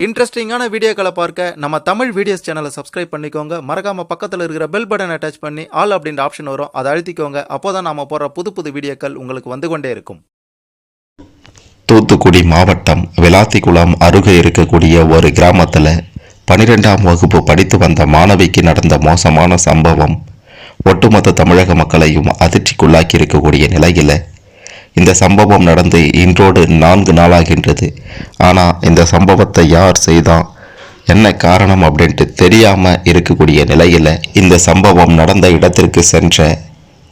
இன்ட்ரெஸ்டிங்கான வீடியோக்களை பார்க்க நம்ம தமிழ் வீடியோஸ் சேனலை சப்ஸ்கிரைப் பண்ணிக்கோங்க. மறக்காம பக்கத்தில் இருக்கிற பெல் பட்டனை டச் பண்ணி ஆல் அப்படின்ற ஆப்ஷன் வரும், அதை அழுத்திக்கோங்க. அப்போதான் நாம போற புது புது வீடியோக்கள் உங்களுக்கு வந்து கொண்டே இருக்கும். தூத்துக்குடி மாவட்டம் விளாத்திக்குளம் அருகே இருக்கக்கூடிய ஒரு கிராமத்தில் 12ஆம் வகுப்பு படித்து வந்த மாணவிக்கு நடந்த மோசமான சம்பவம் ஒட்டுமொத்த தமிழக மக்களையும் அதிர்ச்சிக்குள்ளாக்கி இருக்கக்கூடிய நிலையில் இந்த சம்பவம் நடந்து இன்றோடு 4 நாளாகின்றது. ஆனால் இந்த சம்பவத்தை யார் செய்தா, என்ன காரணம் அப்படின்ட்டு தெரியாமல் இருக்கக்கூடிய நிலையில் இந்த சம்பவம் நடந்த இடத்திற்கு சென்ற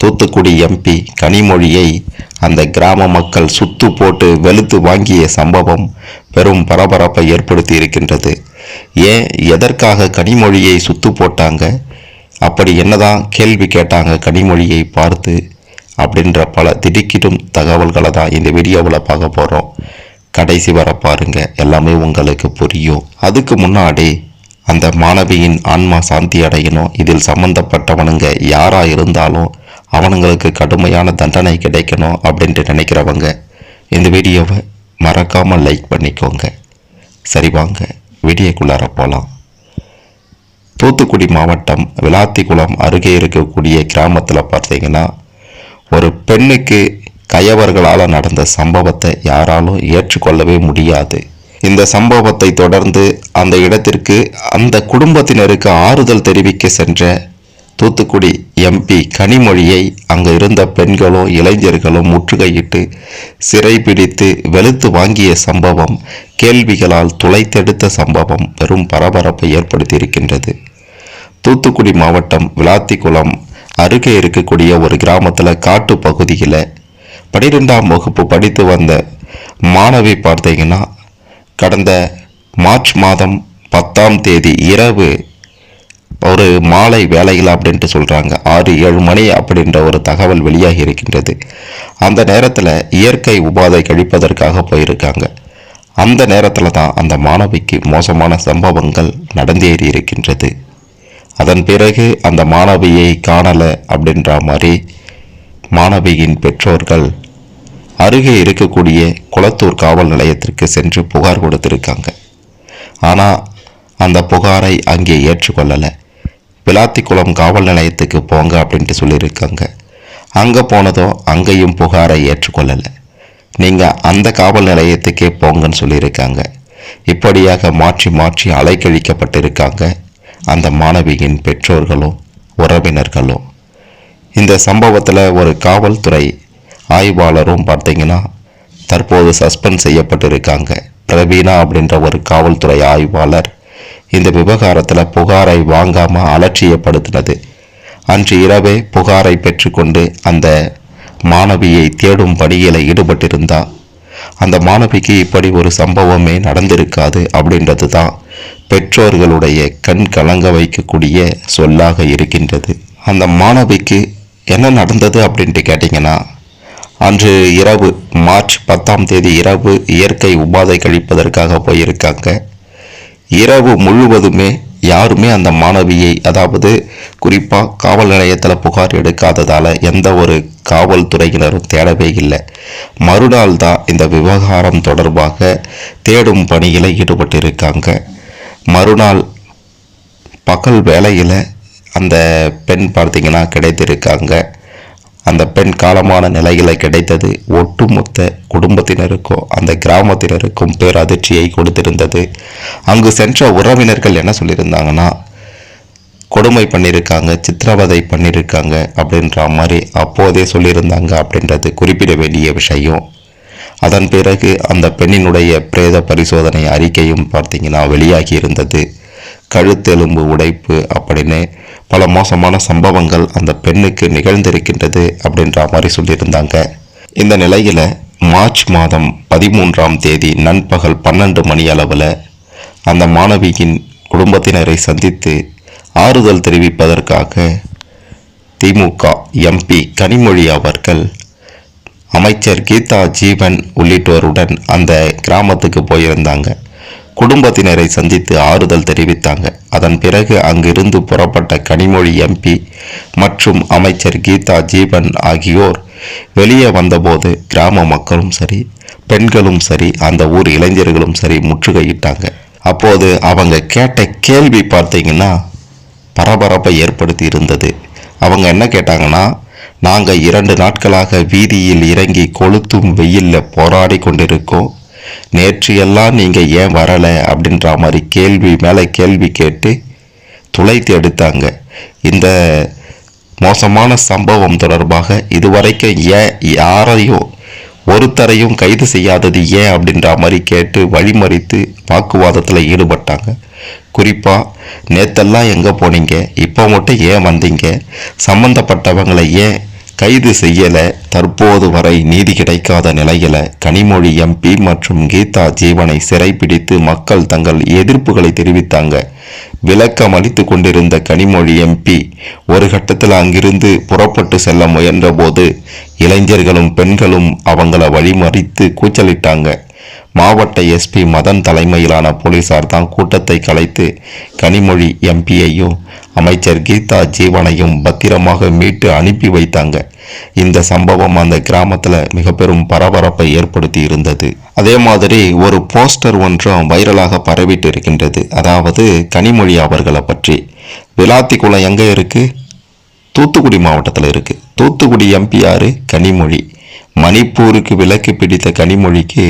தூத்துக்குடி எம்பி கனிமொழியை அந்த கிராம மக்கள் சுத்து போட்டு வெளுத்து வாங்கிய சம்பவம் பெரும் பரபரப்பை ஏற்படுத்தி இருக்கின்றது. ஏன், எதற்காக கனிமொழியை சுத்து போட்டாங்க, அப்படி என்னதான் கேள்வி கேட்டாங்க கனிமொழியை பார்த்து அப்படின்ற பல திடுக்கிடும் தகவல்களை தான் இந்த வீடியோவில் பார்க்க போகிறோம். கடைசி வர பாருங்க, எல்லாமே உங்களுக்கு புரியும். அதுக்கு முன்னாடி அந்த மாணவியின் ஆன்மா சாந்தி அடையணும். இதில் சம்பந்தப்பட்டவனுங்க யாராக இருந்தாலும் அவனுங்களுக்கு கடுமையான தண்டனை கிடைக்கணும் அப்படின்ட்டு நினைக்கிறவங்க இந்த வீடியோவை மறக்காமல் லைக் பண்ணிக்கோங்க. சரி, வாங்க வீடியோக்குள்ளார போகலாம். தூத்துக்குடி மாவட்டம் விளாத்திக்குளம் அருகே இருக்கக்கூடிய கிராமத்தில் பார்த்தீங்கன்னா, ஒரு பெண்ணுக்கு கயவர்களால் நடந்த சம்பவத்தை யாராலும் ஏற்றுக்கொள்ளவே முடியாது. இந்த சம்பவத்தை தொடர்ந்து அந்த இடத்திற்கு அந்த குடும்பத்தினருக்கு ஆறுதல் தெரிவிக்க சென்ற தூத்துக்குடி எம்பி கனிமொழியை அங்கு இருந்த பெண்களும் இளைஞர்களும் முற்றுகையிட்டு சிறைபிடித்து வெளுத்து வாங்கிய சம்பவம், கேள்விகளால் துளைத்தெடுத்த சம்பவம் பெரும் பரபரப்பை ஏற்படுத்தி இருக்கின்றது. தூத்துக்குடி மாவட்டம் விளாத்திக்குளம் அருகே இருக்கக்கூடிய ஒரு கிராமத்தில் காட்டு பகுதியில் 12ஆம் வகுப்பு படித்து வந்த மாணவி பார்த்தீங்கன்னா, கடந்த மார்ச் மாதம் 10ஆம் தேதி இரவு ஒரு மாலை வேலையில் அப்படின்ட்டு சொல்கிறாங்க, 6-7 மணி அப்படின்ற ஒரு தகவல் வெளியாகி இருக்கின்றது. அந்த நேரத்தில் இயற்கை உபாதை கழிப்பதற்காக போயிருக்காங்க. அந்த நேரத்தில் தான் அந்த மாணவிக்கு மோசமான சம்பவங்கள் நடந்தேறி இருக்கின்றது. அதன் பிறகு அந்த மாணவியை காணலை அப்படின்ற மாதிரி மாணவியின் பெற்றோர்கள் அருகே இருக்கக்கூடிய குளத்தூர் காவல் நிலையத்திற்கு சென்று புகார் கொடுத்திருக்காங்க. ஆனால் அந்த புகாரை அங்கே ஏற்றுக்கொள்ளலை. விளாத்திக்குளம் காவல் நிலையத்துக்கு போங்க அப்படின்ட்டு சொல்லியிருக்காங்க. அங்கே போனதும் அங்கேயும் புகாரை ஏற்றுக்கொள்ளலை. நீங்கள் அந்த காவல் நிலையத்துக்கே போங்கன்னு சொல்லியிருக்காங்க. இப்படியாக மாற்றி மாற்றி அலைக்கழிக்கப்பட்டிருக்காங்க அந்த மாணவியின் பெற்றோர்களும் உறவினர்களும். இந்த சம்பவத்தில் ஒரு காவல்துறை ஆய்வாளரும் பார்த்தீங்கன்னா தற்போது சஸ்பெண்ட் செய்யப்பட்டிருக்காங்க. பிரவீனா அப்படின்ற ஒரு காவல்துறை ஆய்வாளர் இந்த விவகாரத்தில் புகாரை வாங்காமல் அலட்சியப்படுத்தினது. அன்று இரவே புகாரை பெற்றுக்கொண்டு அந்த மாணவியை தேடும் பணியில் ஈடுபட்டிருந்தால் அந்த மாணவிக்கு இப்படி ஒரு சம்பவமே நடந்திருக்காது அப்படின்றது தான் பெற்றோர்களுடைய கண் கலங்க வைக்கக்கூடிய சொல்லாக இருக்கின்றது. அந்த மாணவிக்கு என்ன நடந்தது அப்படின்ட்டு கேட்டிங்கன்னா, அன்று இரவு மார்ச் 10ஆம் தேதி இரவு இயற்கை உபாதை கழிப்பதற்காக போயிருக்காங்க. இரவு முழுவதுமே யாருமே அந்த மாணவியை, அதாவது குறிப்பாக காவல் நிலையத்தில் புகார் எடுக்காததால் எந்த ஒரு காவல்துறையினரும் தேடவே இல்லை. மறுநாள் தான் இந்த விவகாரம் தொடர்பாக தேடும் பணியில் ஈடுபட்டிருக்காங்க. மறுநாள் பகல் வேளையில் அந்த பெண் பார்த்தீங்கன்னா கிடைத்திருக்காங்க. அந்த பெண் காலமான நிலையில் கிடைத்தது ஒட்டுமொத்த குடும்பத்தினருக்கும் அந்த கிராமத்தினருக்கும் பேரதிர்ச்சியை கொடுத்திருந்தது. அங்கு சென்ற உறவினர்கள் என்ன சொல்லியிருந்தாங்கன்னா, கொடுமை பண்ணியிருக்காங்க, சித்திரவதை பண்ணியிருக்காங்க அப்படின்ற மாதிரி அப்போதே சொல்லியிருந்தாங்க அப்படின்றது குறிப்பிட வேண்டிய விஷயம். அதன் பிறகு அந்த பெண்ணினுடைய பிரேத பரிசோதனை அறிக்கையும் பார்த்தீங்கன்னா வெளியாகி இருந்தது. கழுத்தெலும்பு உடைப்பு அப்படின்னு பல மோசமான சம்பவங்கள் அந்த பெண்ணுக்கு நிகழ்ந்திருக்கின்றது அப்படின்ற மாதிரி சொல்லியிருந்தாங்க. இந்த நிலையில் மார்ச் மாதம் 13ஆம் தேதி நண்பகல் 12 மணி அளவில் அந்த மாணவியின் குடும்பத்தினரை சந்தித்து ஆறுதல் தெரிவிப்பதற்காக திமுக எம்பி கனிமொழி அவர்கள் அமைச்சர் கீதா ஜீவன் உள்ளிட்டோருடன் அந்த கிராமத்துக்கு போயிருந்தாங்க. குடும்பத்தினரை சந்தித்து ஆறுதல் தெரிவித்தாங்க. அதன் பிறகு அங்கிருந்து புறப்பட்ட கனிமொழி எம்பி மற்றும் அமைச்சர் கீதா ஜீவன் ஆகியோர் வெளியே வந்தபோது கிராம மக்களும் சரி, பெண்களும் சரி, அந்த ஊர் இளைஞர்களும் சரி முற்றுகையிட்டாங்க. அப்போது அவங்க கேட்ட கேள்வி பார்த்தீங்கன்னா பரபரப்பை ஏற்படுத்தி இருந்தது. அவங்க என்ன கேட்டாங்கன்னா, நாங்கள் 2 நாட்களாக வீதியில் இறங்கி கொளுத்தும் வெயிலில் போராடி கொண்டிருக்கோம், நேற்று எல்லாம் நீங்கள் ஏன் வரலை அப்படின்ற மாதிரி கேள்வி மேலே கேள்வி கேட்டு துளைத்து எடுத்தாங்க. இந்த மோசமான சம்பவம் தொடர்பாக இதுவரைக்கும் ஏன் யாரையும் ஒருத்தரையும் கைது செய்யாதது ஏன் அப்படின்ற மாதிரி கேட்டு வழிமறித்து வாக்குவாதத்தில் ஈடுபட்டாங்க. குறிப்பாக நேத்தெல்லாம் எங்கே போனீங்க, இப்போ மட்டும் ஏன் வந்தீங்க, சம்பந்தப்பட்டவங்களை ஏன் கைது செய்யலை, தற்போது வரை நீதி கிடைக்காத நிலையில் கனிமொழி எம்பி மற்றும் கீதா ஜீவனை சிறைப்பிடித்து மக்கள் தங்கள் எதிர்ப்புகளை தெரிவித்தாங்க. விளக்கம் அளித்து கொண்டிருந்த கனிமொழி எம்பி ஒரு கட்டத்தில் அங்கிருந்து புறப்பட்டு செல்ல முயன்ற போது இளைஞர்களும் பெண்களும் அவங்கள வழிமறித்து கூச்சலிட்டாங்க. மாவட்ட எஸ்பி மதன் தலைமையிலான போலீசார் தான் கூட்டத்தை கலைத்து கனிமொழி எம்பியையும் அமைச்சர் கீதா ஜீவனையும் பத்திரமாக மீட்டு அனுப்பி வைத்தாங்க. இந்த சம்பவம் அந்த கிராமத்தில் மிக பெரும் பரபரப்பை ஏற்படுத்தி இருந்தது. அதே மாதிரி ஒரு போஸ்டர் ஒன்றும் வைரலாக பரவிட்டு இருக்கின்றது. அதாவது கனிமொழி அவர்களை பற்றி. விளாத்திக்குளம் எங்கே இருக்கு? தூத்துக்குடி மாவட்டத்தில் இருக்கு. தூத்துக்குடி எம்பி யாரு? கனிமொழி. மணிப்பூருக்கு விலக்கு பிடித்த கனிமொழிக்கு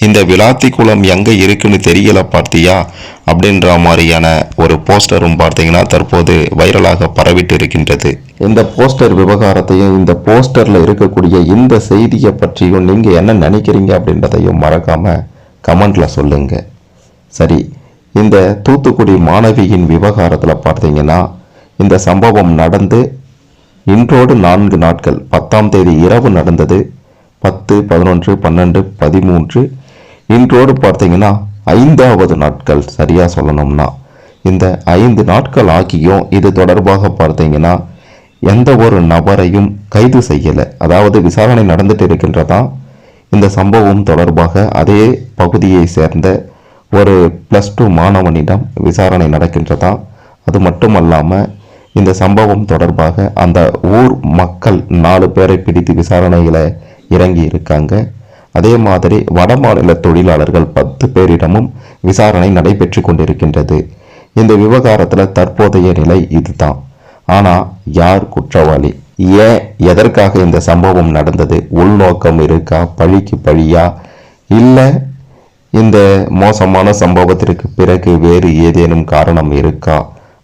இந்த விளாத்திக்குளம் எங்கே இருக்குன்னு தெரியல பார்த்தியா அப்படின்ற மாதிரியான ஒரு போஸ்டரும் பார்த்தீங்கன்னா தற்போது வைரலாக பரவிட்டு இருக்கின்றது. இந்த போஸ்டர் விவகாரத்தையும் இந்த போஸ்டரில் இருக்கக்கூடிய இந்த செய்தியை பற்றியும் நீங்கள் என்ன நினைக்கிறீங்க அப்படின்றதையும் மறக்காம கமெண்ட்ல சொல்லுங்க. சரி, இந்த தூத்துக்குடி மாணவியின் விவகாரத்தில் பார்த்தீங்கன்னா இந்த சம்பவம் நடந்து இன்றோடு 4 நாட்கள். 10ஆம் தேதி இரவு நடந்தது. 10, 11, 12, 13 இன்றோடு பார்த்தீங்கன்னா 5வது நாட்கள். சரியாக சொல்லணும்னா இந்த 5 நாட்கள் ஆகியும் இது தொடர்பாக பார்த்தீங்கன்னா எந்த ஒரு நபரையும் கைது செய்யலை. அதாவது விசாரணை நடந்துட்டு இருக்கின்றதா. இந்த சம்பவம் தொடர்பாக அதே பகுதியை சேர்ந்த ஒரு +2 மாணவனிடம் விசாரணை நடக்கின்றதா. அது மட்டுமல்லாமல் இந்த சம்பவம் தொடர்பாக அந்த ஊர் மக்கள் 4 பேரை பிடித்து விசாரணைகளை இறங்கி இருக்காங்க. அதே மாதிரி வடமாநில தொழிலாளர்கள் 10 பேரிடமும் விசாரணை நடைபெற்று கொண்டிருக்கின்றது. இந்த விவகாரத்தில் தற்போதைய நிலை இதுதான். ஆனால் யார் குற்றவாளி, ஏன் எதற்காக இந்த சம்பவம் நடந்தது, உள்நோக்கம் இருக்கா, பழிக்கு பழியா, இல்லை இந்த மோசமான சம்பவத்திற்கு பிறகு வேறு ஏதேனும் காரணம் இருக்கா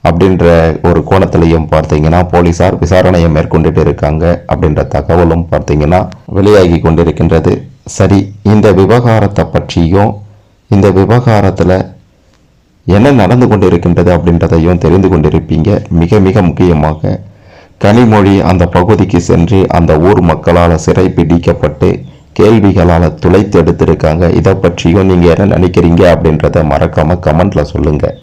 அப்படின்ற ஒரு கோணத்திலையும் பார்த்தீங்கன்னா போலீசார் விசாரணையை மேற்கொண்டுட்டு இருக்காங்க அப்படின்ற தகவலும் பார்த்தீங்கன்னா வெளியாகி கொண்டிருக்கின்றது. சரி, இந்த விவகாரத்தை பற்றியும் இந்த விவகாரத்தில் என்ன நடந்து கொண்டிருக்கின்றது அப்படின்றதையும் தெரிந்து கொண்டிருப்பீங்க. மிக மிக முக்கியமாக கனிமொழி அந்த பகுதிக்கு சென்று அந்த ஊர் மக்களால் சிறை பிடிக்கப்பட்டு கேள்விகளால் துளைத்து எடுத்திருக்காங்க. இதை பற்றியும் நீங்கள் என்ன நினைக்கிறீங்க அப்படின்றத மறக்காமல் கமெண்ட்ல சொல்லுங்கள்.